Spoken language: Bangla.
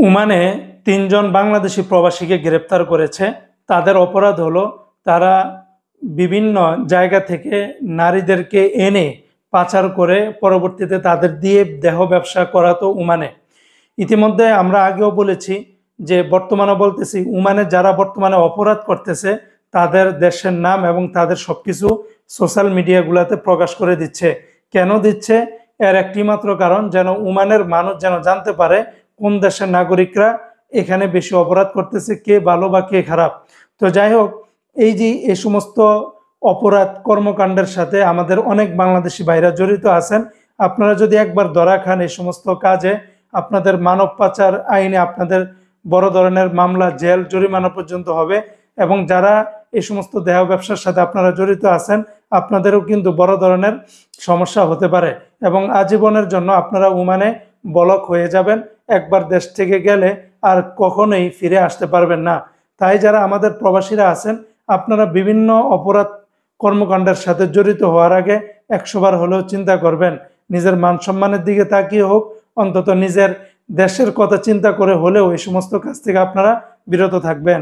ওমানে ৩ জন বাংলাদেশি প্রবাসীকে গ্রেপ্তার করেছে। তাদের অপরাধ হলো তারা বিভিন্ন জায়গা থেকে নারীদেরকে এনে পাচার করে পরবর্তীতে তাদের দিয়ে দেহ ব্যবসা করাতো ওমানে। ইতিমধ্যে আমরা আগেও বলেছি যে বর্তমানে বলতেছি ওমানে যারা বর্তমানে অপরাধ করতেছে তাদের দেশের নাম এবং তাদের সবকিছু সোশ্যাল মিডিয়াগুলোতে প্রকাশ করে দিচ্ছে। কেন দিচ্ছে? এর একটি মাত্র কারণ, যেন ওমানের মানুষ যেন জানতে পারে কোন দেশের নাগরিকরা এখানে বেশি অপরাধ করতেছে, কে ভালো বা কে খারাপ। তো যাই হোক, এই যে এই সমস্ত অপরাধ কর্মকাণ্ডের সাথে আমাদের অনেক বাংলাদেশি ভাইরা জড়িত আছেন। আপনারা যদি একবার ধরা খান এই সমস্ত কাজে, আপনাদের মানব পাচার আইনে আপনাদের বড় ধরনের মামলা, জেল, জরিমানা পর্যন্ত হবে। এবং যারা এই সমস্ত দেহ ব্যবসার সাথে আপনারা জড়িত আছেন, আপনাদেরও কিন্তু বড় ধরনের সমস্যা হতে পারে এবং আজীবনের জন্য আপনারা ওমানে ব্লক হয়ে যাবেন। একবার দেশ থেকে গেলে আর কখনোই ফিরে আসতে পারবেন না। তাই যারা আমাদের প্রবাসীরা আছেন, আপনারা বিভিন্ন অপরাধ কর্মকাণ্ডের সাথে জড়িত হওয়ার আগে 100 বার হলেও চিন্তা করবেন। নিজের মান সম্মানের দিকে তাকিয়ে হোক, অন্তত নিজের দেশের কথা চিন্তা করে হলেও এই সমস্ত কাজ থেকে আপনারা বিরত থাকবেন।